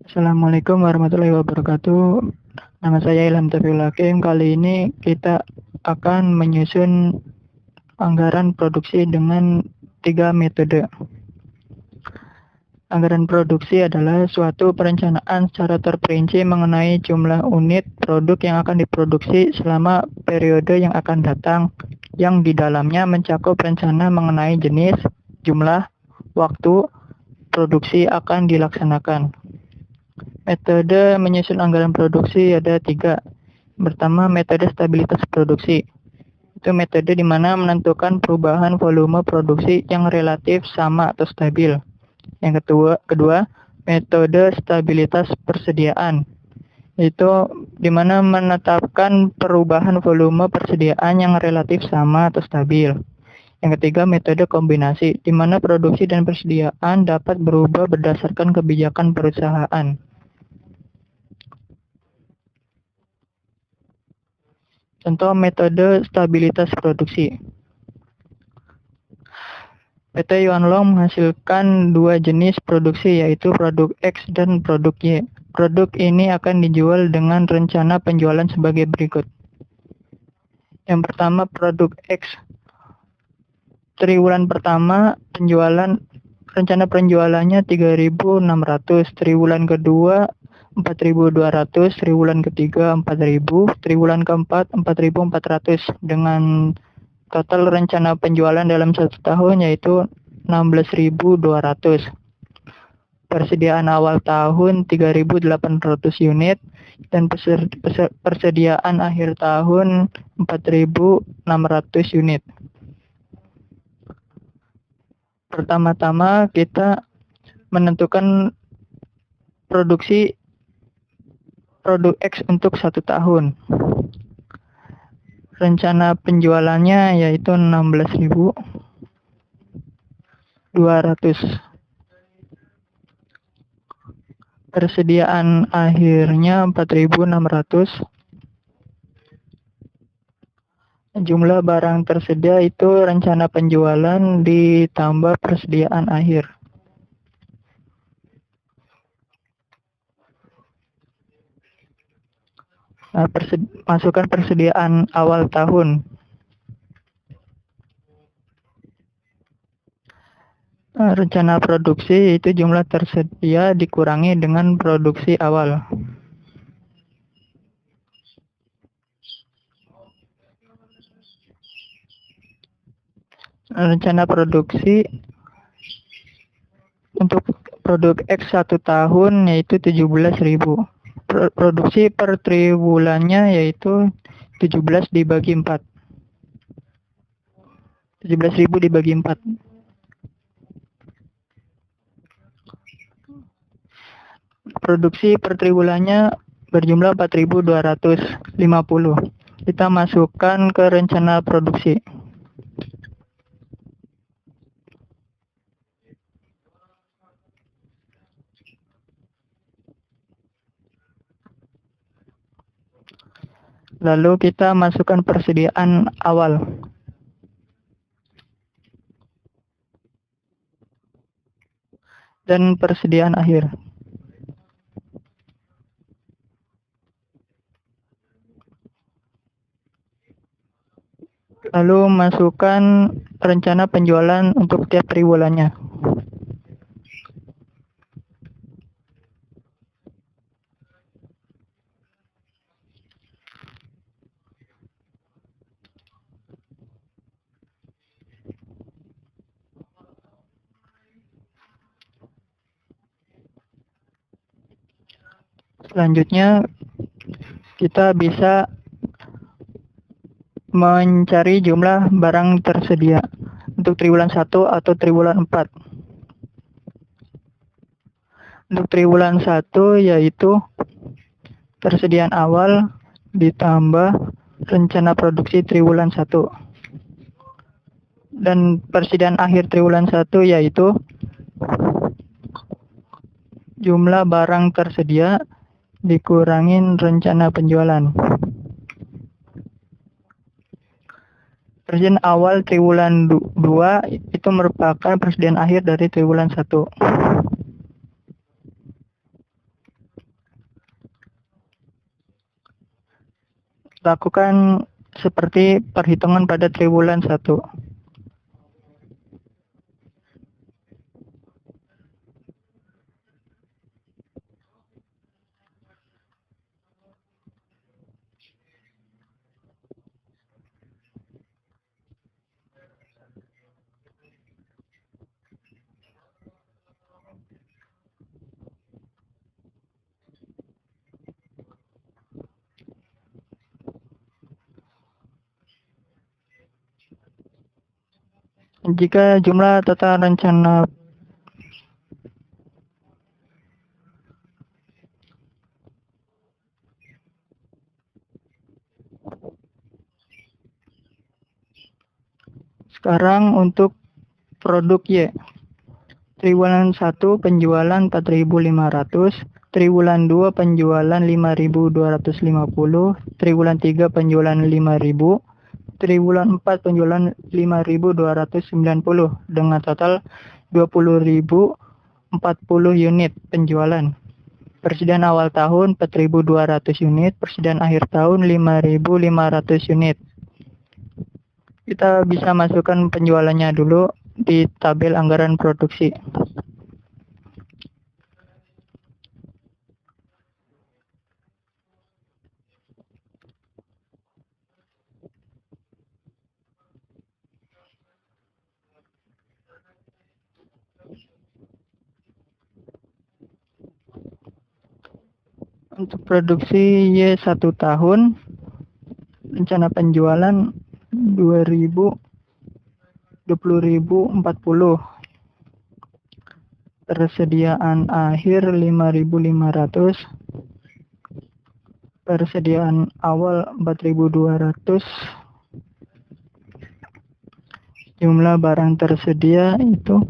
Assalamualaikum warahmatullahi wabarakatuh. Nama saya Ilham Taufiqul Hakim. Kali ini kita akan menyusun anggaran produksi dengan 3 metode. Anggaran produksi adalah suatu perencanaan secara terperinci mengenai jumlah unit produk yang akan diproduksi selama periode yang akan datang, yang di dalamnya mencakup rencana mengenai jenis, jumlah, waktu produksi akan dilaksanakan. Metode menyusun anggaran produksi ada 3. Pertama, metode stabilitas produksi. Itu metode di mana menentukan perubahan volume produksi yang relatif sama atau stabil. Yang kedua, metode stabilitas persediaan. Itu di mana menetapkan perubahan volume persediaan yang relatif sama atau stabil. Yang ketiga, metode kombinasi, di mana produksi dan persediaan dapat berubah berdasarkan kebijakan perusahaan. Contoh metode stabilitas produksi. PT Yuanlong menghasilkan 2 jenis produksi, yaitu produk X dan produk Y. Produk ini akan dijual dengan rencana penjualan sebagai berikut. Yang pertama, produk X. Triwulan pertama rencana penjualannya 3.600, triwulan kedua 4.200, triwulan ketiga 4.000, triwulan keempat 4.400, dengan total rencana penjualan dalam 1 tahun yaitu 16.200. Persediaan awal tahun 3.800 unit dan persediaan akhir tahun 4.600 unit. Pertama-tama kita menentukan produksi produk X untuk 1 tahun. Rencana penjualannya yaitu 16.200. Persediaan akhirnya 4.600. Jumlah barang tersedia itu rencana penjualan ditambah persediaan akhir. Masukkan persediaan awal tahun. Rencana produksi itu jumlah tersedia dikurangi dengan produksi awal. Rencana produksi untuk produk X 1 tahun yaitu 17.000. Produksi per triwulannya yaitu 17 dibagi 4. 17.000 dibagi 4. Produksi per triwulannya berjumlah 4.250. Kita masukkan ke rencana produksi. Lalu kita masukkan persediaan awal. Dan persediaan akhir. Lalu masukkan rencana penjualan untuk tiap triwulannya. Selanjutnya kita bisa mencari jumlah barang tersedia untuk triwulan 1 atau triwulan 4. Untuk triwulan 1 yaitu persediaan awal ditambah rencana produksi triwulan 1. Dan persediaan akhir triwulan 1 yaitu jumlah barang tersedia dikurangin rencana penjualan. Persediaan awal triwulan 2 itu merupakan persediaan akhir dari triwulan 1. lakukan seperti perhitungan pada triwulan 1. Jika jumlah total rencana sekarang untuk produk Y, triwulan 1 penjualan 4.500, triwulan 2 penjualan 5.250, triwulan 3 penjualan 5.000, triwulan 4 penjualan 5.290 dengan total 20.040 unit penjualan. Persediaan awal tahun 4.200 unit, persediaan akhir tahun 5.500 unit. Kita bisa masukkan penjualannya dulu di tabel anggaran produksi. Untuk produksi Y 1 tahun, rencana penjualan 20.000, 20.040, persediaan akhir 5.500, persediaan awal 4.200, jumlah barang tersedia itu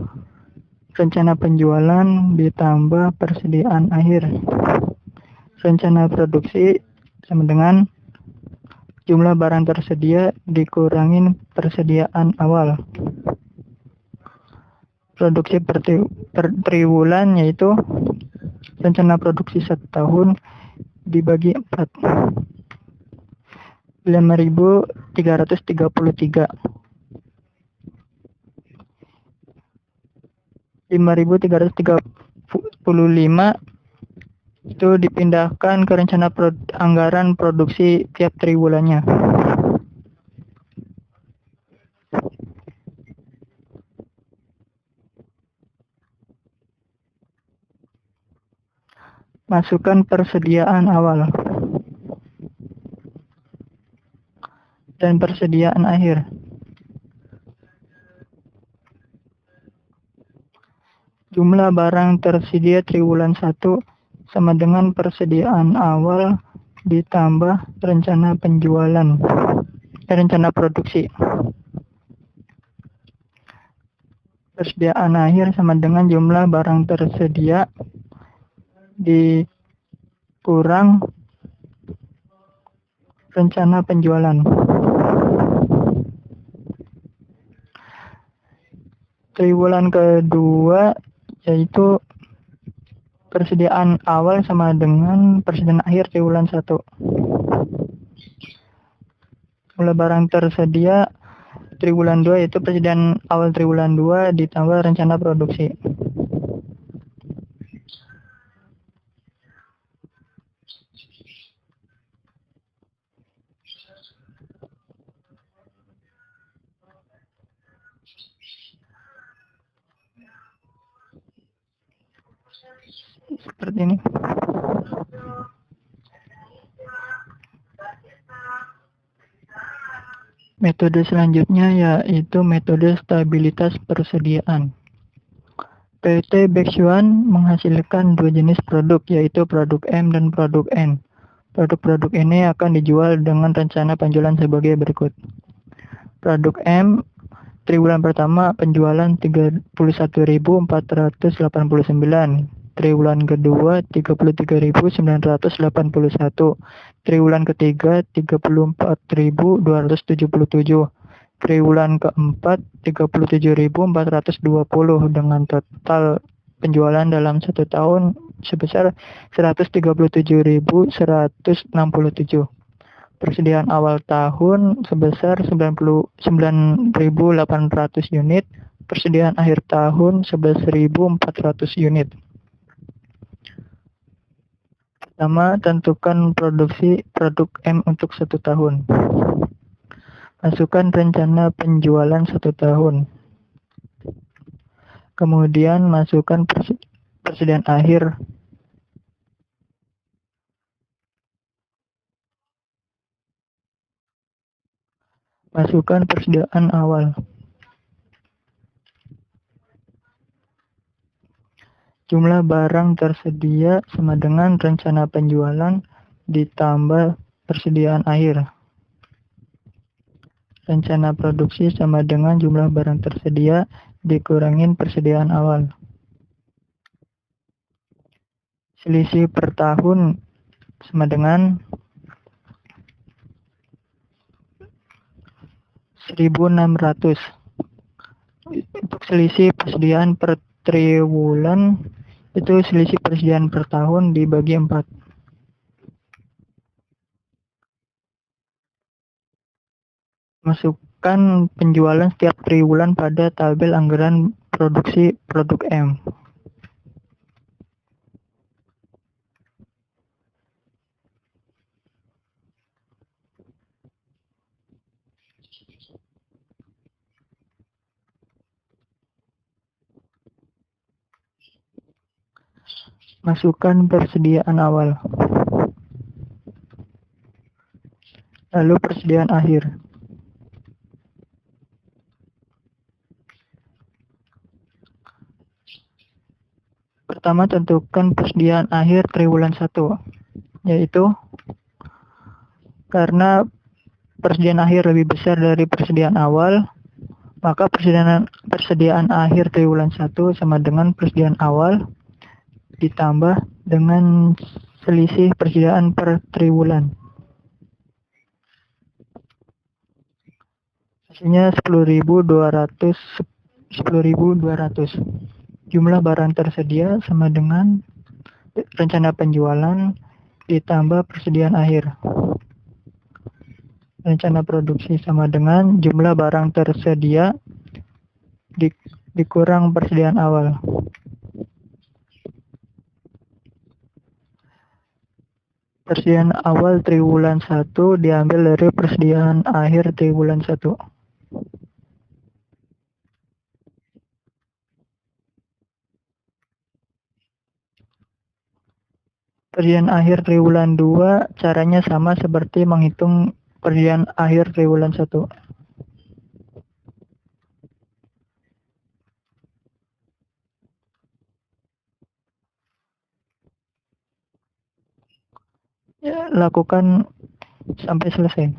rencana penjualan ditambah persediaan akhir. Rencana produksi sama dengan jumlah barang tersedia dikurangin persediaan awal. Produksi per triwulan yaitu rencana produksi 1 tahun dibagi 4. 5.333. 5.335 itu dipindahkan ke rencana anggaran produksi tiap triwulannya. Masukkan persediaan awal dan persediaan akhir. Jumlah barang tersedia triwulan 1 sama dengan persediaan awal ditambah rencana penjualan, rencana produksi. Persediaan akhir sama dengan jumlah barang tersedia dikurang rencana penjualan. Triwulan kedua yaitu persediaan awal sama dengan persediaan akhir triwulan 1. Jumlah barang tersedia triwulan 2 yaitu persediaan awal triwulan 2 ditambah rencana produksi. Seperti ini. Metode selanjutnya yaitu metode stabilitas persediaan. PT Bexuan menghasilkan 2 jenis produk yaitu produk M dan produk N. Produk-produk ini akan dijual dengan rencana penjualan sebagai berikut. Produk M triwulan pertama penjualan 31.489. Triwulan kedua 33.981, triwulan ketiga 34.277, triwulan keempat 37.420 dengan total penjualan dalam 1 tahun sebesar 137.167. Persediaan awal tahun sebesar 99.800 unit, persediaan akhir tahun 11.400 unit. Pertama, tentukan produksi produk M untuk 1 tahun. Masukkan rencana penjualan 1 tahun. Kemudian masukkan persediaan akhir. Masukkan persediaan awal. Jumlah barang tersedia sama dengan rencana penjualan ditambah persediaan akhir. Rencana produksi sama dengan jumlah barang tersedia dikurangin persediaan awal. Selisih per tahun sama dengan 1.600. Untuk selisih persediaan per triwulan, itu selisih persediaan per tahun dibagi 4. Masukkan penjualan setiap triwulan pada tabel anggaran produksi produk M. Masukkan persediaan awal. Lalu persediaan akhir. Pertama, tentukan persediaan akhir triwulan 1, yaitu karena persediaan akhir lebih besar dari persediaan awal, maka persediaan akhir triwulan 1 sama dengan persediaan awal ditambah dengan selisih persediaan per triwulan. Hasilnya 10.200. Jumlah barang tersedia sama dengan rencana penjualan ditambah persediaan akhir. Rencana produksi sama dengan jumlah barang tersedia dikurang persediaan awal. Persediaan awal triwulan 1 diambil dari persediaan akhir triwulan 1. Persediaan akhir triwulan 2 caranya sama seperti menghitung persediaan akhir triwulan 1. Ya, lakukan sampai selesai.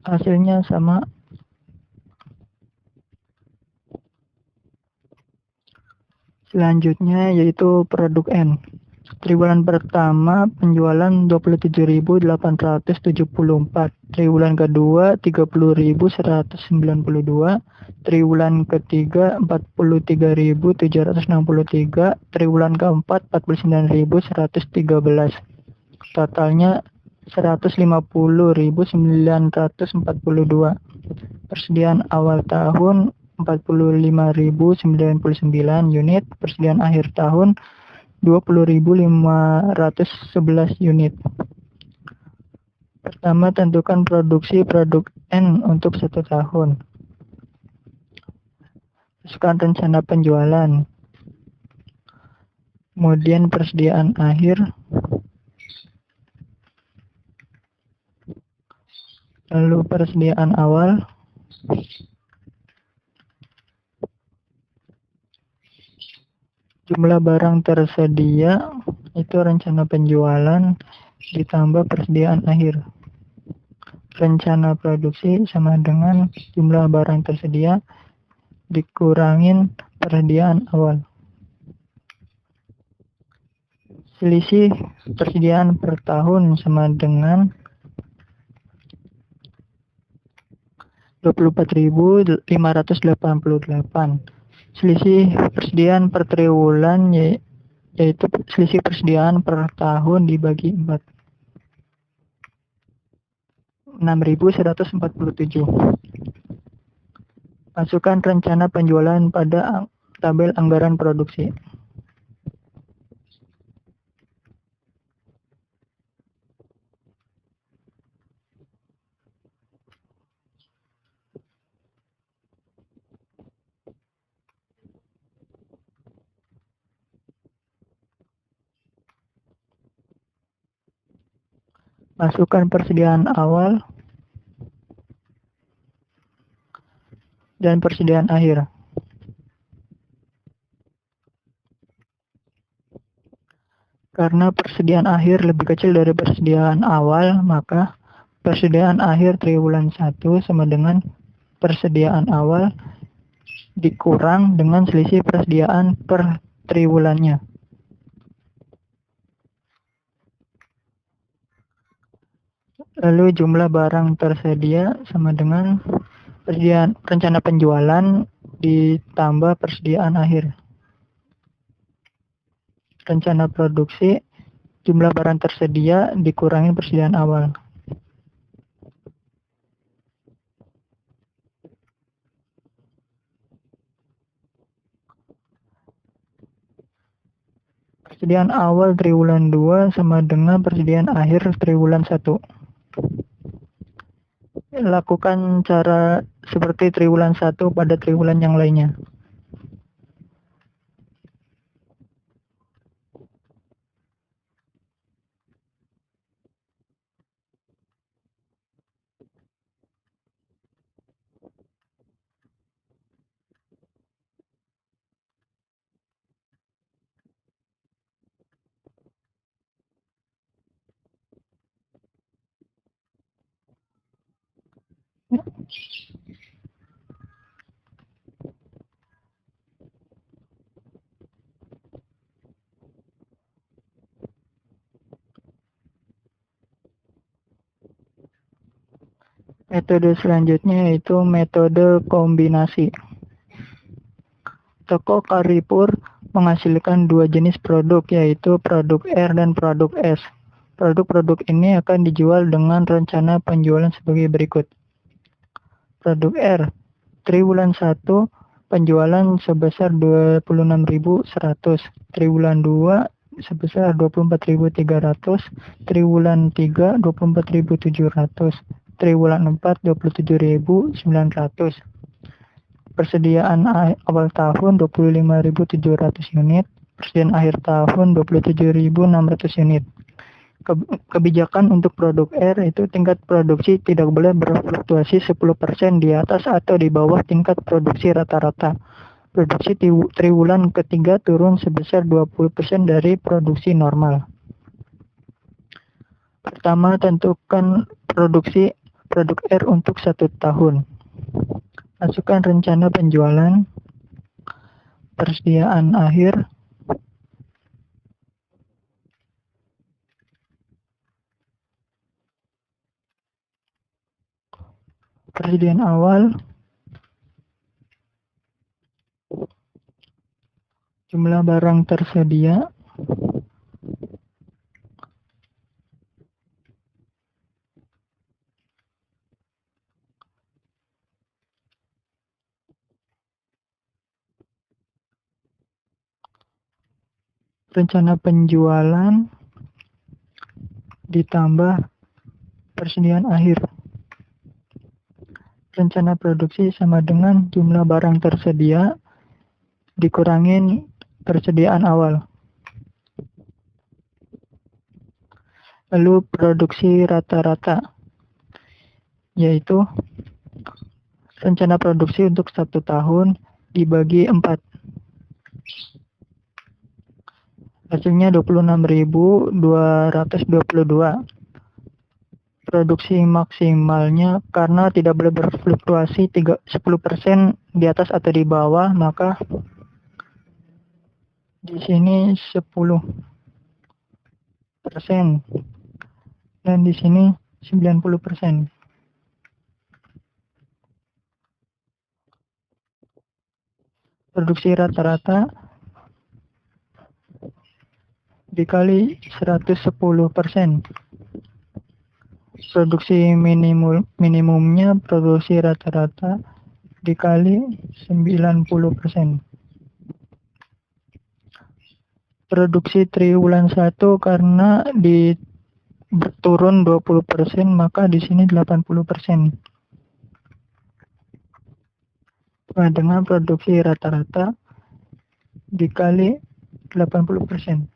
Hasilnya sama. Selanjutnya yaitu produk N. Triwulan pertama penjualan 27.874, triwulan kedua 30.192, triwulan ketiga 43.763, triwulan keempat 49.113. Totalnya 150.942. Persediaan awal tahun 45.099 unit, persediaan akhir tahun 20.511 unit. Pertama, tentukan produksi produk N untuk 1 tahun. Masukkan rencana penjualan. Kemudian persediaan akhir. Lalu persediaan awal. Jumlah barang tersedia itu rencana penjualan ditambah persediaan akhir. Rencana produksi sama dengan jumlah barang tersedia dikurangin persediaan awal. Selisih persediaan per tahun sama dengan 24.588. Selisih persediaan per triwulan yaitu selisih persediaan per tahun dibagi 4. 6.147. Masukkan rencana penjualan pada tabel anggaran produksi. Masukkan persediaan awal dan persediaan akhir. Karena persediaan akhir lebih kecil dari persediaan awal, maka persediaan akhir triwulan 1 sama dengan persediaan awal dikurang dengan selisih persediaan per triwulannya. Lalu jumlah barang tersedia sama dengan persediaan rencana penjualan ditambah persediaan akhir. Rencana produksi, jumlah barang tersedia dikurangi persediaan awal. Persediaan awal triwulan 2 sama dengan persediaan akhir triwulan 1. Lakukan cara seperti triwulan 1 pada triwulan yang lainnya. Metode selanjutnya yaitu metode kombinasi. Toko Carrefour menghasilkan dua jenis produk, yaitu produk R dan produk S. Produk-produk ini akan dijual dengan rencana penjualan sebagai berikut. Produk R, triwulan 1 penjualan sebesar 26.100, triwulan 2 sebesar 24.300, triwulan 3 24.700, triwulan 4 27.900. Persediaan awal tahun 25.700 unit, persediaan akhir tahun 27.600 unit. Kebijakan untuk produk R itu tingkat produksi tidak boleh berfluktuasi 10% di atas atau di bawah tingkat produksi rata-rata. Produksi triwulan ketiga turun sebesar 20% dari produksi normal. Pertama, tentukan produksi produk R untuk 1 tahun. Masukkan rencana penjualan, persediaan akhir, persediaan awal, jumlah barang tersedia, rencana penjualan, ditambah persediaan akhir. Rencana produksi sama dengan jumlah barang tersedia dikurangin persediaan awal. Lalu produksi rata-rata, yaitu rencana produksi untuk 1 tahun dibagi 4. Hasilnya 26.222. Produksi maksimalnya karena tidak boleh berfluktuasi 10% di atas atau di bawah, maka Di sini 10% dan di sini 90%. Produksi rata-rata dikali 110%. Produksi minimumnya produksi rata-rata dikali 90%. Produksi triwulan 1 karena turun 20%, maka di sini 80%. Sama dengan produksi rata-rata dikali 80%.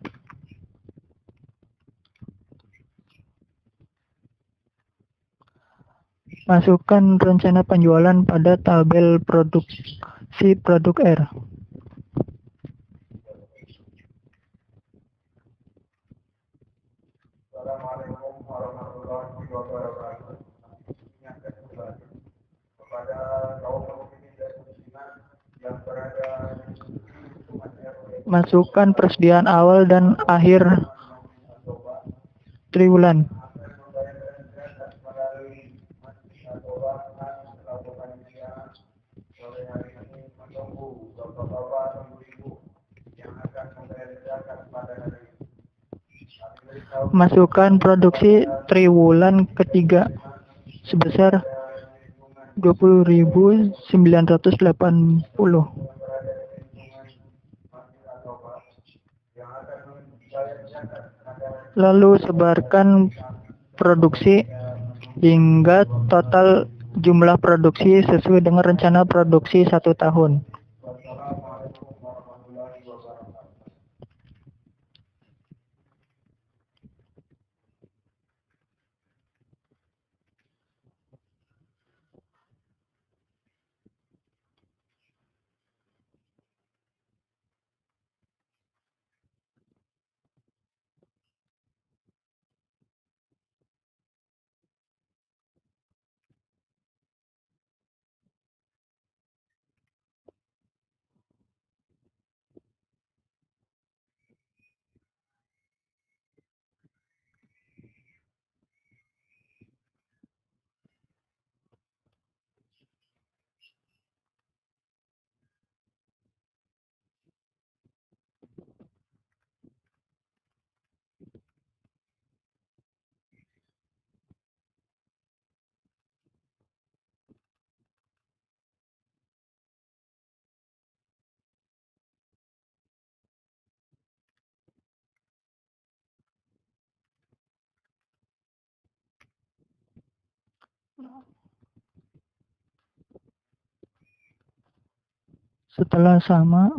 Masukkan rencana penjualan pada tabel produksi produk R. Assalamualaikum warahmatullahi wabarakatuh. Ingatkan kembali kepada kaum muslimin dan muslimat yang berada di lingkungan RW. Masukkan persediaan awal dan akhir triwulan. Masukkan produksi triwulan ketiga sebesar 20.980. Lalu sebarkan produksi hingga total jumlah produksi sesuai dengan rencana produksi 1 tahun. Setelah sama,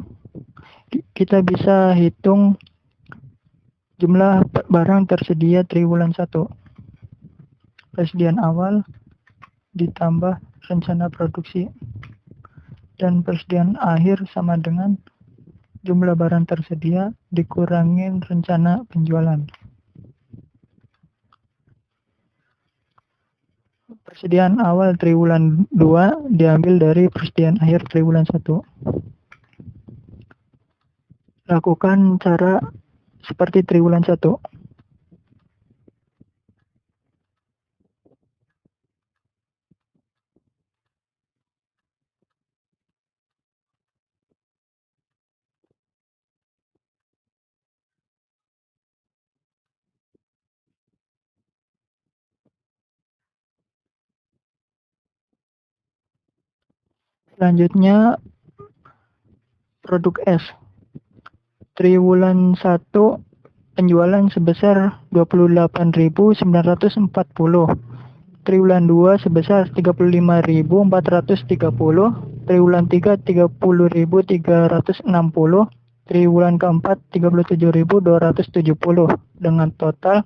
kita bisa hitung jumlah barang tersedia triwulan 1. Persediaan awal ditambah rencana produksi. Dan persediaan akhir sama dengan jumlah barang tersedia dikurangin rencana penjualan. Persediaan awal triwulan 2 diambil dari persediaan akhir triwulan 1. Lakukan cara seperti triwulan 1. Selanjutnya produk S. Triwulan 1 penjualan sebesar 28.940. Triwulan 2 sebesar 35.430. Triwulan 3 30.360. Triwulan keempat 37.270 dengan total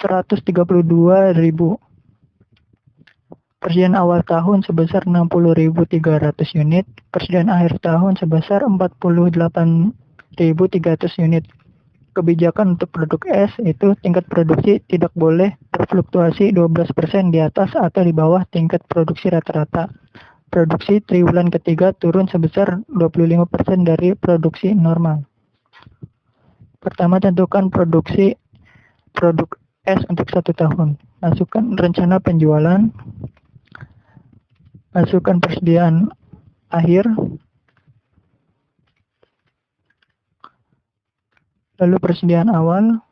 132.000. Persediaan awal tahun sebesar 60.300 unit, persediaan akhir tahun sebesar 48.300 unit. Kebijakan untuk produk S itu tingkat produksi tidak boleh berfluktuasi 12% di atas atau di bawah tingkat produksi rata-rata. Produksi triwulan ketiga turun sebesar 25% dari produksi normal. Pertama, tentukan produksi produk S untuk 1 tahun. Masukkan rencana penjualan, masukkan persediaan akhir, lalu persediaan awal,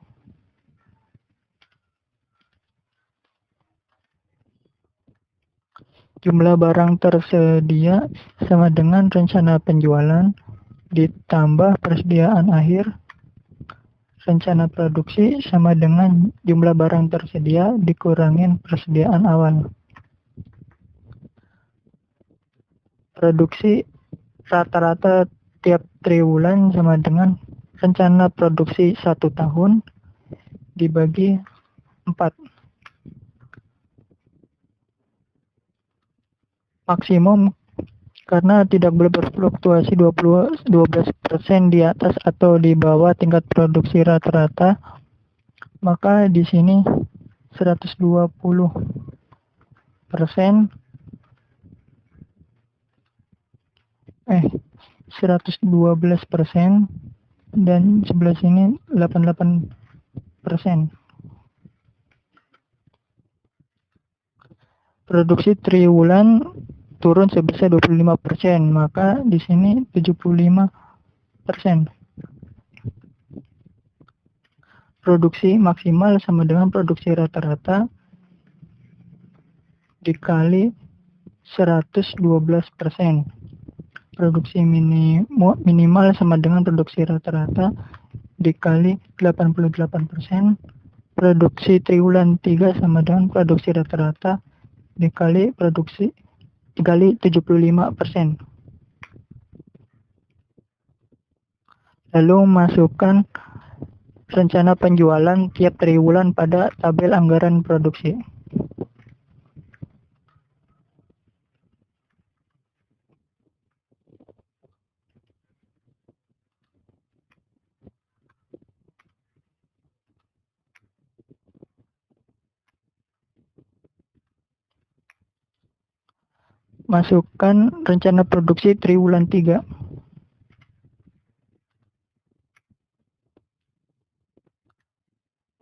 jumlah barang tersedia sama dengan rencana penjualan, ditambah persediaan akhir, rencana produksi sama dengan jumlah barang tersedia dikurangin persediaan awal. Produksi rata-rata tiap triwulan sama dengan rencana produksi 1 tahun dibagi 4. Maksimum karena tidak boleh berfluktuasi 12% di atas atau di bawah tingkat produksi rata-rata, maka di sini 112% 112% dan sebelah sini 88%. Produksi triwulan turun sebesar 25%, maka di sini 75%. Produksi maksimal sama dengan produksi rata-rata dikali 112%. Produksi minimal sama dengan produksi rata-rata dikali 88%. Produksi triwulan 3 sama dengan produksi rata-rata dikali 75%. Lalu masukkan rencana penjualan tiap triwulan pada tabel anggaran produksi. Masukkan rencana produksi triwulan 3.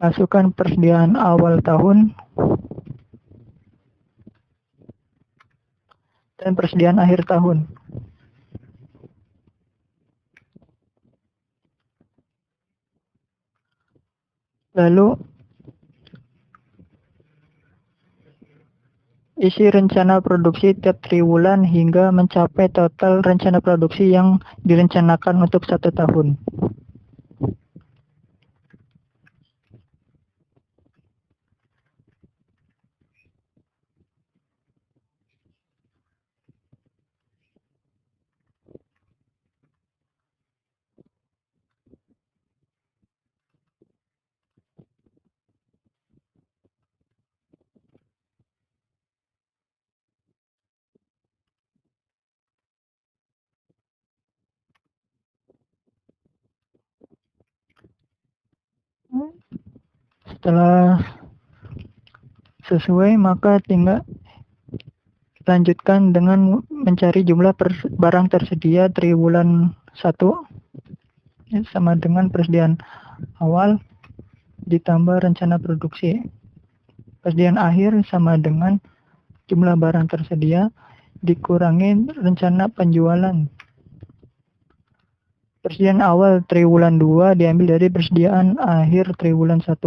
Masukkan persediaan awal tahun dan persediaan akhir tahun. Lalu isi rencana produksi tiap triwulan hingga mencapai total rencana produksi yang direncanakan untuk 1 tahun. Setelah sesuai, maka tinggal lanjutkan dengan mencari jumlah barang tersedia triwulan 1 sama dengan persediaan awal ditambah rencana produksi. Persediaan akhir sama dengan jumlah barang tersedia dikurangi rencana penjualan. Persediaan awal triwulan 2 diambil dari persediaan akhir triwulan 1.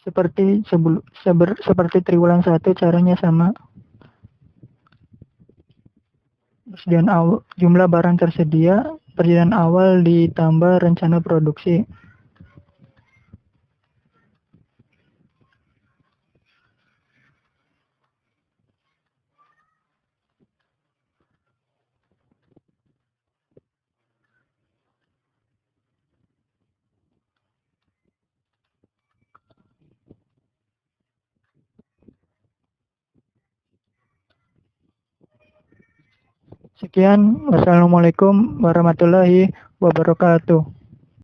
Seperti triwulan 1 caranya sama. Persediaan awal, jumlah barang tersedia, persediaan awal ditambah rencana produksi. Sekian, wassalamualaikum warahmatullahi wabarakatuh.